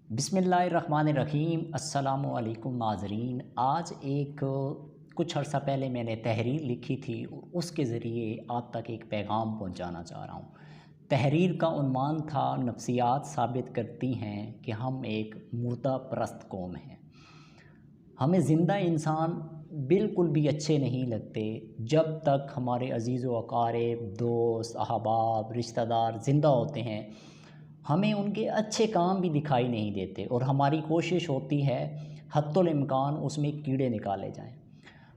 बिस्मिल्लाहिर्रहमानिर्रहीम। अस्सलामुअलैकुम नाज़रीन। आज कुछ अर्सा पहले मैंने तहरीर लिखी थी, उसके ज़रिए आप तक एक पैगाम पहुंचाना चाह रहा हूं। तहरीर का उन्वान था, नफ्सियात साबित करती हैं कि हम एक मुर्दा परस्त कौम हैं। हमें ज़िंदा इंसान बिल्कुल भी अच्छे नहीं लगते जब तक हमारे अज़ीज़ व अक़ारिब, दोस्त, अहबाब, रिश्तेदार ज़िंदा होते हैं। हमें उनके अच्छे काम भी दिखाई नहीं देते और हमारी कोशिश होती है हत्तुल इम्कान उसमें कीड़े निकाले जाएं।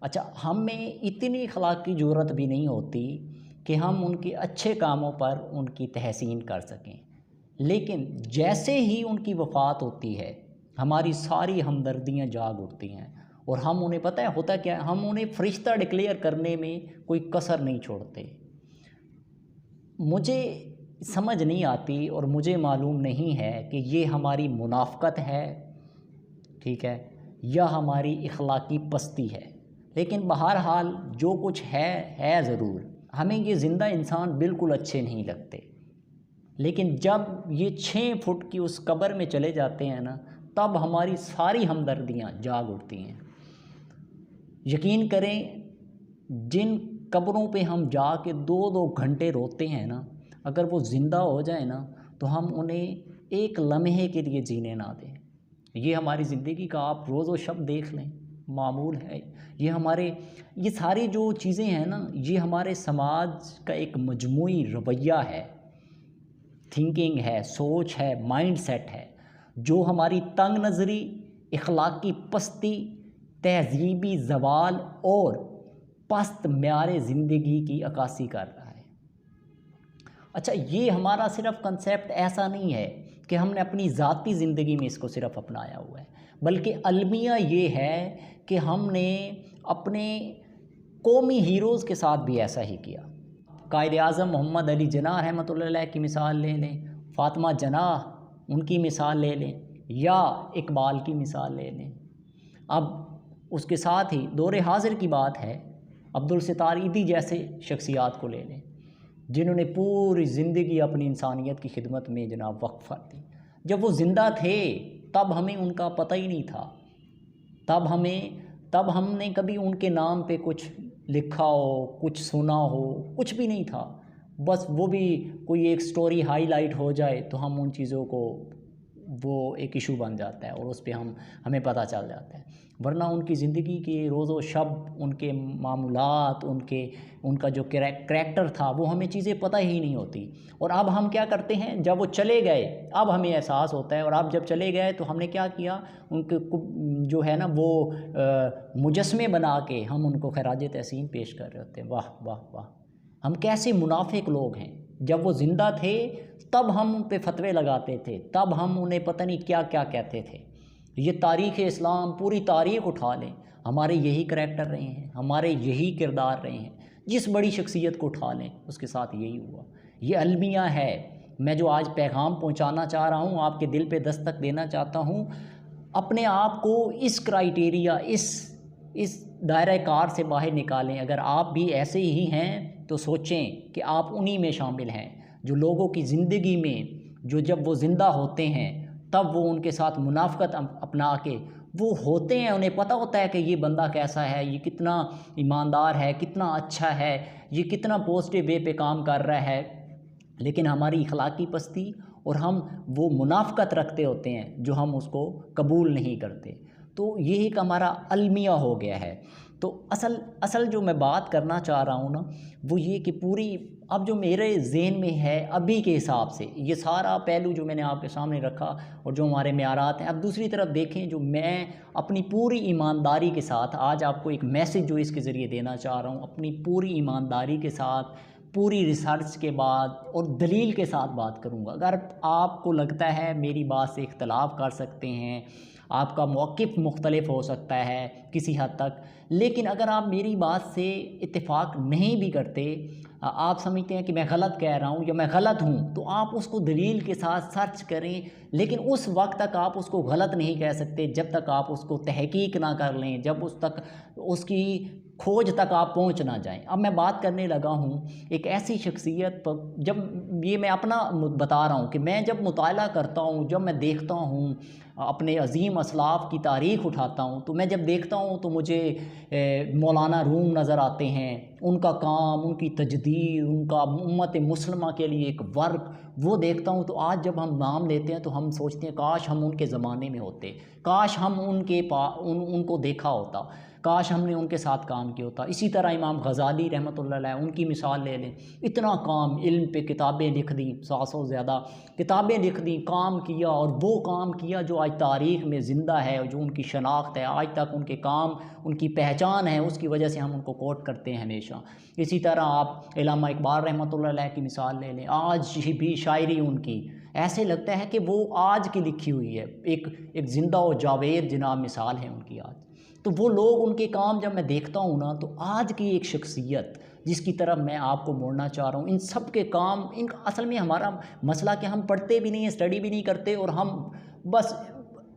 अच्छा, हमें इतनी अखलाक़ी जुर्रत भी नहीं होती कि हम उनके अच्छे कामों पर उनकी तहसीन कर सकें, लेकिन जैसे ही उनकी वफ़ात होती है हमारी सारी हमदर्दियाँ जाग उठती हैं और हम उन्हें, पता है होता क्या है, हम उन्हें फ़रिश्ता डिक्लेयर करने में कोई कसर नहीं छोड़ते। मुझे समझ नहीं आती और मुझे मालूम नहीं है कि ये हमारी मुनाफ़क़त है, ठीक है, या हमारी अखलाक़ी पस्ती है। लेकिन बहरहाल जो कुछ है ज़रूर। हमें ये ज़िंदा इंसान बिल्कुल अच्छे नहीं लगते, लेकिन जब ये 6 फुट की उस कब्र में चले जाते हैं ना, तब हमारी सारी हमदर्दियाँ जाग उठती हैं। यकीन करें, जिन कब्रों पे हम जाके 2-2 घंटे रोते हैं ना, अगर वो ज़िंदा हो जाए ना तो हम उन्हें एक लम्हे के लिए जीने ना दें। ये हमारी ज़िंदगी का आप रोज़ व शब देख लें, मामूल है। ये सारी जो चीज़ें हैं ना, ये हमारे समाज का एक मजमूई रवैया है, थिंकिंग है, सोच है, माइंड सेट है, जो हमारी तंग नज़री, अखलाक़ी पस्ती, तहज़ीबी ज़वाल और पस्त म्यारे ज़िंदगी की अक्कासी कर रहा है। अच्छा, ये हमारा सिर्फ़ कंसेप्ट ऐसा नहीं है कि हमने अपनी ज़ाती ज़िंदगी में इसको सिर्फ़ अपनाया हुआ है, बल्कि अलमिया ये है कि हमने अपने कौमी हीरोज़ के साथ भी ऐसा ही किया। कायद-ए-आज़म मोहम्मद अली जिन्नाह रहमतुल्लाह अलैह की मिसाल ले लें, फ़ातिमा जनाह उनकी मिसाल ले लें, या इकबाल की मिसाल ले लें। अब उसके साथ ही दौरे हाज़िर की बात है, अब्दुल सितार ईदी जैसे शख्सियात को ले लें, जिन्होंने पूरी ज़िंदगी अपनी इंसानियत की खिदमत में जनाब वक्फ़ दी। जब वो ज़िंदा थे तब हमें उनका पता ही नहीं था, तब हमने कभी उनके नाम पे कुछ लिखा हो, कुछ सुना हो, कुछ भी नहीं था। बस वो भी कोई एक स्टोरी हाईलाइट हो जाए तो हम उन चीज़ों को, वो एक इशू बन जाता है और उस पे हमें पता चल जाता है। वरना उनकी ज़िंदगी के रोज़ व शब, उनके मामूलात, उनका जो करैक्टर था, वो हमें चीज़ें पता ही नहीं होती। और अब हम क्या करते हैं, जब वो चले गए अब हमें एहसास होता है, और अब जब चले गए तो हमने क्या किया, उनके जो है ना वो मुजस्मे बना के हम उनको खराज तहसीन पेश कर रहे होते हैं। वाह वाह वाह, हम कैसे मुनाफिक लोग हैं। जब वो ज़िंदा थे तब हम उन पे फतवे लगाते थे, तब हम उन्हें पता नहीं क्या क्या कहते थे। ये तारीख़ इस्लाम, पूरी तारीख़ उठा लें, हमारे यही करैक्टर रहे हैं, हमारे यही किरदार रहे हैं। जिस बड़ी शख्सियत को उठा लें उसके साथ यही हुआ। ये अलमिया है। मैं जो आज पैगाम पहुंचाना चाह रहा हूं, आपके दिल पे दस्तक देना चाहता हूं, अपने आप को इस क्राइटेरिया, इस दायरा कार से बाहर निकालें। अगर आप भी ऐसे ही हैं तो सोचें कि आप उन्हीं में शामिल हैं जो लोगों की ज़िंदगी में, जो जब वो ज़िंदा होते हैं तब वो उनके साथ मुनाफ़क़त अपना के वो होते हैं। उन्हें पता होता है कि ये बंदा कैसा है, ये कितना ईमानदार है, कितना अच्छा है, ये कितना पॉजिटिव वे पे काम कर रहा है। लेकिन हमारी अखलाक़ी पस्ती और हम वो मुनाफ़क़त रखते होते हैं जो हम उसको कबूल नहीं करते। तो ये एक हमारा अलमिया हो गया है। तो असल जो मैं बात करना चाह रहा हूँ ना, वो ये कि पूरी अब जो मेरे ज़हन में है अभी के हिसाब से, ये सारा पहलू जो मैंने आपके सामने रखा और जो हमारे मेयारात हैं, अब दूसरी तरफ देखें, जो मैं अपनी पूरी ईमानदारी के साथ आज आपको एक मैसेज जो इसके ज़रिए देना चाह रहा हूँ, अपनी पूरी ईमानदारी के साथ, पूरी रिसर्च के बाद और दलील के साथ बात करूँगा। अगर आपको लगता है मेरी बात से इख्तलाफ कर सकते हैं, आपका मौक़िफ़ मुख्तलिफ़ हो सकता है किसी हद तक, लेकिन अगर आप मेरी बात से इत्तेफाक नहीं भी करते, आप समझते हैं कि मैं गलत कह रहा हूँ या मैं गलत हूँ, तो आप उसको दलील के साथ सर्च करें। लेकिन उस वक्त तक आप उसको गलत नहीं कह सकते जब तक आप उसको तहकीक ना कर लें, जब उस तक उसकी खोज तक आप पहुंच ना जाएं। अब मैं बात करने लगा हूं एक ऐसी शख्सियत पर, जब ये मैं अपना बता रहा हूं कि मैं जब मुताला करता हूं, जब मैं देखता हूं, अपने अजीम असलाफ़ की तारीख़ उठाता हूं, तो मैं जब देखता हूं तो मुझे मौलाना रूम नज़र आते हैं। उनका काम, उनकी तजदीद, उनका उम्मत मुस्लिमा के लिए एक वर्क, वो देखता हूँ। तो आज जब हम नाम लेते हैं तो हम सोचते हैं काश हम उनके ज़माने में होते, काश हम उनको देखा होता, काश हमने उनके साथ काम किया होता। इसी तरह इमाम ग़ज़ाली रहमतुल्लाह अलैह, उनकी मिसाल ले लें। इतना काम, इल्म पे किताबें लिख दी, 700 से ज़्यादा किताबें लिख दी, काम किया, और वो काम किया जो आज तारीख़ में ज़िंदा है, जो उनकी शनाख्त है, आज तक उनके काम, उनकी पहचान है, उसकी वजह से हम उनको कोट करते हैं हमेशा। इसी तरह आप इल्लामा इकबाल रहमतुल्लाह अलैह की मिसाल ले लें। आज भी शायरी उनकी ऐसे लगता है कि वो आज की लिखी हुई है, एक ज़िंदा और जावेद जनाब मिसाल है उनकी आज। तो वो लोग, उनके काम जब मैं देखता हूँ ना, तो आज की एक शख्सियत जिसकी तरफ मैं आपको मोड़ना चाह रहा हूँ, इन सब के काम, इन असल में हमारा मसला कि हम पढ़ते भी नहीं हैं, स्टडी भी नहीं करते, और हम बस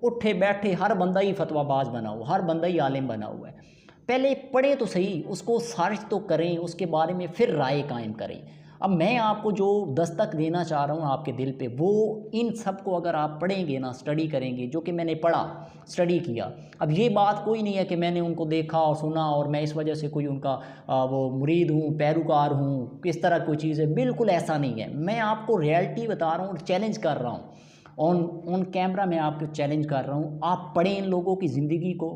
उठे बैठे हर बंदा ही फतवाबाज बना हुआ, हर बंदा ही आलिम बना हुआ है। पहले पढ़े तो सही, उसको सर्च तो करें, उसके बारे में फिर राय कायम करें। अब मैं आपको जो दस्तक देना चाह रहा हूँ आपके दिल पे, वो इन सब को अगर आप पढ़ेंगे ना, स्टडी करेंगे, जो कि मैंने पढ़ा, स्टडी किया। अब ये बात कोई नहीं है कि मैंने उनको देखा और सुना और मैं इस वजह से कोई उनका वो मुरीद हूँ, पैरोकार हूँ, किस तरह कोई चीज़ है, बिल्कुल ऐसा नहीं है। मैं आपको रियलिटी बता रहा हूँ और चैलेंज कर रहा हूँ, ऑन कैमरा मैं आपको चैलेंज कर रहा हूँ। आप पढ़ें इन लोगों की ज़िंदगी को,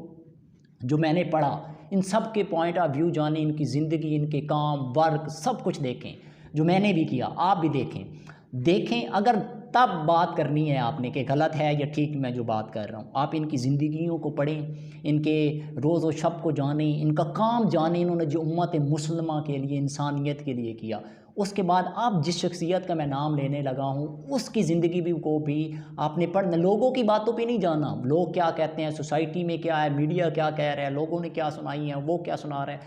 जो मैंने पढ़ा, इन सब के पॉइंट ऑफ व्यू जाने, इनकी ज़िंदगी, इनके काम, वर्क, सब कुछ देखें, जो मैंने भी किया, आप भी देखें। अगर तब बात करनी है आपने कि गलत है या ठीक मैं जो बात कर रहा हूँ, आप इनकी ज़िंदगियों को पढ़ें, इनके रोज़ व शब को जानें, इनका काम जानें, इन्होंने जो उम्मत मुस्लिमा के लिए, इंसानियत के लिए किया। उसके बाद आप जिस शख्सियत का मैं नाम लेने लगा हूँ, उसकी ज़िंदगी को भी आपने पढ़ना। लोगों की बातों पे नहीं जाना, लोग क्या कहते हैं, सोसाइटी में क्या है, मीडिया क्या कह रहा है, लोगों ने क्या सुनाई है, वो क्या सुना रहे हैं।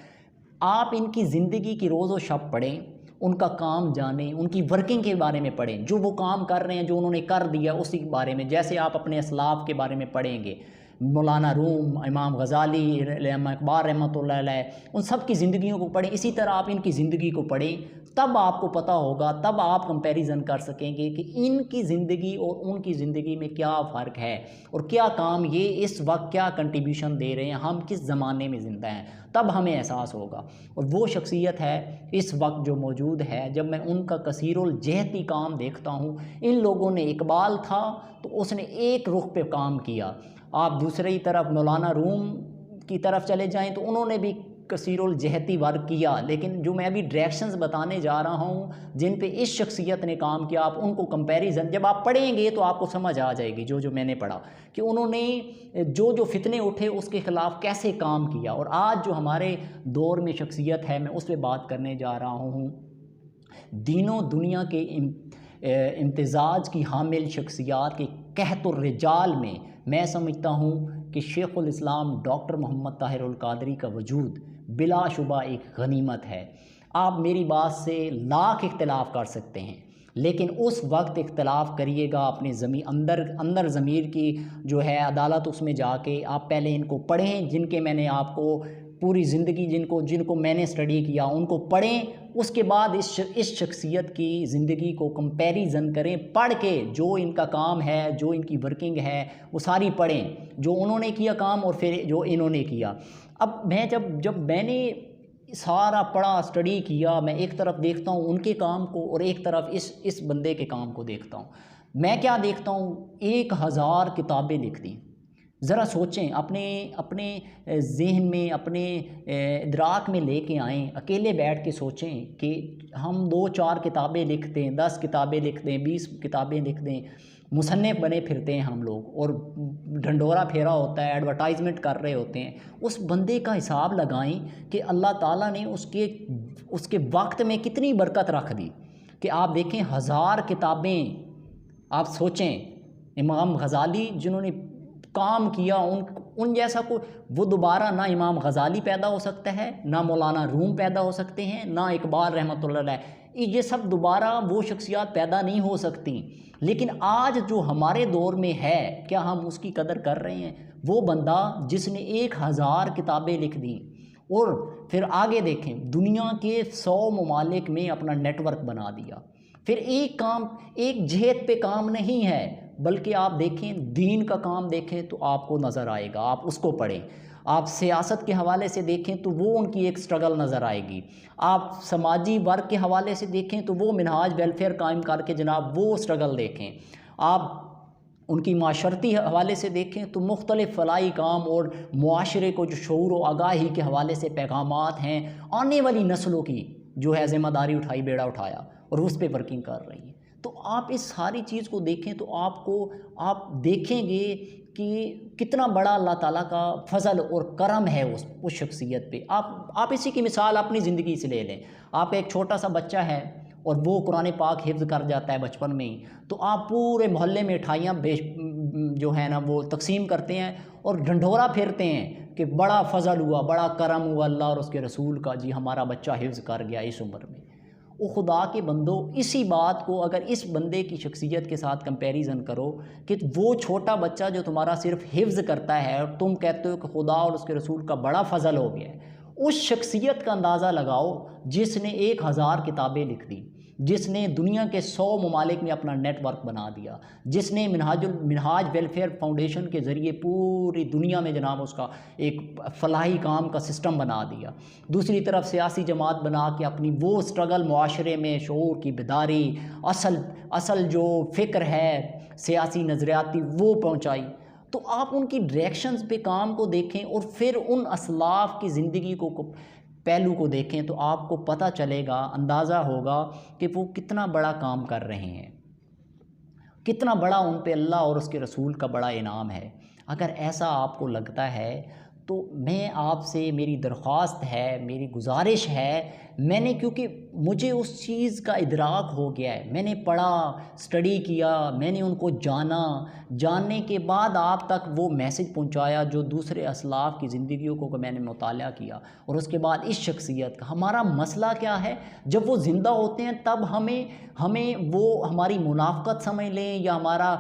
आप इनकी ज़िंदगी की रोज़ व शब पढ़ें, उनका काम जानें, उनकी वर्किंग के बारे में पढ़ें, जो वो काम कर रहे हैं, जो उन्होंने कर दिया, उसी के बारे में। जैसे आप अपने असलाफ़ के बारे में पढ़ेंगे, मौलाना रूम, इमाम ग़ज़ाली, इल्लामा इकबाल रहमतुल्लाह अलैह, उन सब की ज़िंदगियों को पढ़ें। इसी तरह आप इनकी ज़िंदगी को पढ़ें, तब आपको पता होगा, तब आप कंपैरिजन कर सकेंगे कि इनकी ज़िंदगी और उनकी ज़िंदगी में क्या फ़र्क है, और क्या काम ये इस वक्त क्या कंट्रीब्यूशन दे रहे हैं, हम किस ज़माने में ज़िंदा हैं, तब हमें एहसास होगा। और वो शख्सियत है इस वक्त जो मौजूद है, जब मैं उनका कसीरुल जहती काम देखता हूँ। इन लोगों ने, इकबाल था तो उसने एक रुख पे काम किया। आप दूसरी तरफ मौलाना रूम की तरफ चले जाएं तो उन्होंने भी कसीरुल जहती वर्क किया। लेकिन जो मैं अभी डायरेक्शंस बताने जा रहा हूँ जिन पे इस शख्सियत ने काम किया, आप उनको कंपैरिजन जब आप पढ़ेंगे तो आपको समझ आ जाएगी, जो मैंने पढ़ा, कि उन्होंने जो फितने उठे उसके ख़िलाफ़ कैसे काम किया। और आज जो हमारे दौर में शख्सियत है, मैं उस पर बात करने जा रहा हूँ। दीनों दुनिया के इम्तिज़ाज की हामिल शख्सियात के कहतुर रिजाल में मैं समझता हूँ कि शेखुल इस्लाम डॉक्टर मोहम्मद ताहिरुल क़ादरी का वजूद बिलाशुबा एक गनीमत है। आप मेरी बात से लाख इख्तिलाफ़ कर सकते हैं, लेकिन उस वक्त इख्तिलाफ़ करिएगा अपने अंदर ज़मीर की जो है अदालत, उसमें जाके आप पहले इनको पढ़ें, जिनके मैंने आपको पूरी ज़िंदगी, जिनको मैंने स्टडी किया, उनको पढ़ें। उसके बाद इस शख्सियत की ज़िंदगी को कंपैरिजन करें, पढ़ के जो इनका काम है, जो इनकी वर्किंग है, वो सारी पढ़ें, जो उन्होंने किया काम और फिर जो इन्होंने किया। अब मैं जब मैंने सारा पढ़ा, स्टडी किया, मैं एक तरफ देखता हूँ उनके काम को और एक तरफ इस बंदे के काम को देखता हूँ। मैं क्या देखता हूँ, 1000 किताबें लिख दी। ज़रा सोचें, अपने ज़हन में, अपने इदराक में लेके आएँ, अकेले बैठ के सोचें कि हम 2-4 किताबें लिख दें, 10 किताबें लिख दें, 20 किताबें लिख दें, मुसन्निफ़ बने फिरते हैं हम लोग, और ढंडोरा फेरा होता है, एडवर्टाइजमेंट कर रहे होते हैं। उस बंदे का हिसाब लगाएं कि अल्लाह ताला ने उसके वक्त में कितनी बरकत रख दी, कि आप देखें 1000 किताबें। आप सोचें, इमाम ग़ज़ाली जिन्होंने काम किया, उन जैसा को वो दोबारा ना इमाम ग़ज़ाली पैदा हो सकता है, ना मौलाना रूम पैदा हो सकते हैं, ना इकबाल रहमतुल्लाह अलैह, ये सब दोबारा वो शख्सियात पैदा नहीं हो सकती। लेकिन आज जो हमारे दौर में है, क्या हम उसकी कदर कर रहे हैं? वो बंदा जिसने 1000 किताबें लिख दी, और फिर आगे देखें, दुनिया के 100 ममालिक में अपना नेटवर्क बना दिया। फिर एक काम, एक जहत पे काम नहीं है, बल्कि आप देखें दीन का काम देखें तो आपको नज़र आएगा, आप उसको पढ़ें। आप सियासत के हवाले से देखें तो वो उनकी एक स्ट्रगल नज़र आएगी। आप समाजी वर्ग के हवाले से देखें तो वो मिनहाज वेलफेयर कायम करके जनाब वो स्ट्रगल देखें। आप उनकी माशरती हवाले से देखें तो मुख्तलिफ़ फ़लाई काम और मुआशरे को जो शऊर व आगाही के हवाले से पैगामात हैं, आने वाली नस्लों की जो है ज़िम्मेदारी उठाई, बेड़ा उठाया और उस पर वर्किंग कर रही हैं। तो आप इस सारी चीज़ को देखें तो आप देखेंगे कि कितना बड़ा अल्लाह ताला का फ़ज़ल और करम है उस शख्सियत पे। आप इसी की मिसाल अपनी ज़िंदगी से ले लें। आपका एक छोटा सा बच्चा है और वो कुरान पाक हिफ्ज़ कर जाता है बचपन में ही, तो आप पूरे मोहल्ले में मिठाइयाँ जो है ना वो तकसीम करते हैं और ढंढोरा फेरते हैं कि बड़ा फ़ज़ल हुआ, बड़ा करम हुआ अल्लाह और उसके रसूल का, जी हमारा बच्चा हिफ्ज़ कर गया इस उम्र में। वो खुदा के बंदो, इसी बात को अगर इस बंदे की शख्सियत के साथ कंपैरिजन करो कि वो छोटा बच्चा जो तुम्हारा सिर्फ हिफ्ज़ करता है और तुम कहते हो कि खुदा और उसके रसूल का बड़ा फ़ज़ल हो गया है, उस शख्सियत का अंदाज़ा लगाओ जिसने 1000 किताबें लिख दी, जिसने दुनिया के 100 ममालिक में अपना नेटवर्क बना दिया, जिसने मिनहाज वेलफेयर फाउंडेशन के ज़रिए पूरी दुनिया में जनाब उसका एक फलाही काम का सिस्टम बना दिया। दूसरी तरफ सियासी जमात बना के अपनी वो स्ट्रगल मुआशरे में शऊर की बेदारी, असल जो फ़िक्र है सियासी नज़रियाती वो पहुँचाई। तो आप उनकी डायरेक्शंस पे काम को देखें और फिर उन असलाफ़ की ज़िंदगी को पहलू को देखें तो आपको पता चलेगा, अंदाज़ा होगा कि वो कितना बड़ा काम कर रहे हैं, कितना बड़ा उन पे अल्लाह और उसके रसूल का बड़ा इनाम है। अगर ऐसा आपको लगता है तो मैं आपसे, मेरी दरख्वास्त है, मेरी गुजारिश है, मैंने क्योंकि मुझे उस चीज़ का इदराक हो गया है, मैंने पढ़ा, स्टडी किया, मैंने उनको जाना, जानने के बाद आप तक वो मैसेज पहुंचाया जो दूसरे असलाफ़ की ज़िंदगियों को मैंने मुताला किया और उसके बाद इस शख्सियत का। हमारा मसला क्या है, जब वो ज़िंदा होते हैं तब हमें वो हमारी मुनाफ़क़त समझ लें या हमारा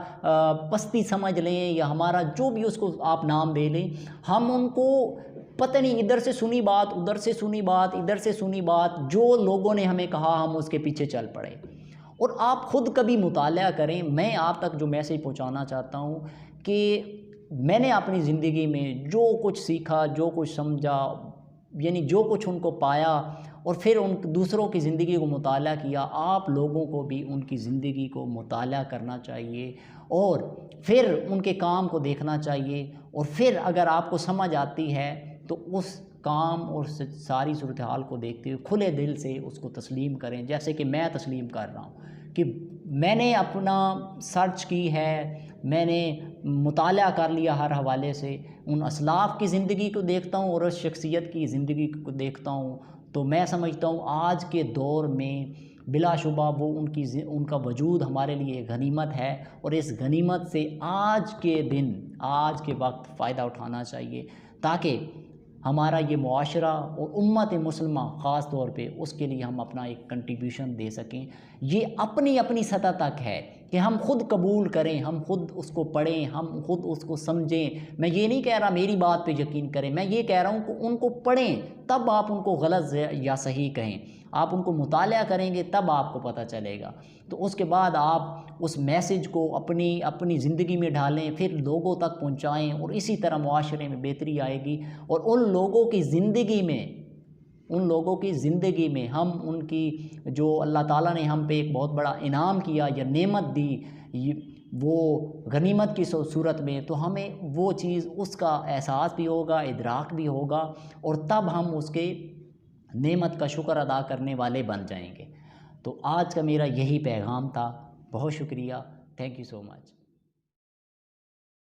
पस्ती समझ लें या हमारा जो भी उसको आप नाम दे लें, हम उनको पता नहीं इधर से सुनी बात, उधर से सुनी बात, इधर से सुनी बात, जो लोगों ने हमें कहा हम उसके पीछे चल पड़े। और आप ख़ुद कभी मुताला करें। मैं आप तक जो मैसेज पहुंचाना चाहता हूं कि मैंने अपनी ज़िंदगी में जो कुछ सीखा, जो कुछ समझा, यानी जो कुछ उनको पाया और फिर उन दूसरों की ज़िंदगी को मुताला किया, आप लोगों को भी उनकी ज़िंदगी को मुताला करना चाहिए और फिर उनके काम को देखना चाहिए। और फिर अगर आपको समझ आती है तो उस काम और सारी सूरत हाल को देखते हुए खुले दिल से उसको तस्लीम करें, जैसे कि मैं तस्लीम कर रहा हूँ कि मैंने अपना सर्च की है, मैंने मुताला कर लिया हर हवाले से, उन असलाफ़ की ज़िंदगी को देखता हूँ और उस शख्सियत की ज़िंदगी को देखता हूँ, तो मैं समझता हूँ आज के दौर में बिलाशुबा वो उनका वजूद हमारे लिए गनीमत है और इस गनीमत से आज के दिन, आज के वक्त फ़ायदा उठाना चाहिए ताकि हमारा ये मुआशरा और उम्मत मुस्लिमा ख़ास तौर पे उसके लिए हम अपना एक कंट्रीब्यूशन दे सकें। ये अपनी अपनी सतह तक है कि हम खुद कबूल करें, हम खुद उसको पढ़ें, हम खुद उसको समझें। मैं ये नहीं कह रहा मेरी बात पे यकीन करें, मैं ये कह रहा हूँ कि उनको पढ़ें तब आप उनको गलत या सही कहें, आप उनको मुताला करेंगे तब आपको पता चलेगा। तो उसके बाद आप उस मैसेज को अपनी ज़िंदगी में डालें, फिर लोगों तक पहुँचाएँ और इसी तरह मुआशरे में बेहतरी आएगी और उन लोगों की ज़िंदगी में हम उनकी जो अल्लाह ताला ने हम पे एक बहुत बड़ा इनाम किया या नेमत दी वो गनीमत की सूरत में, तो हमें वो चीज़ उसका एहसास भी होगा, इदराक भी होगा और तब हम उसके नेमत का शुक्र अदा करने वाले बन जाएंगे। तो आज का मेरा यही पैगाम था। बहुत शुक्रिया। Thank you so much.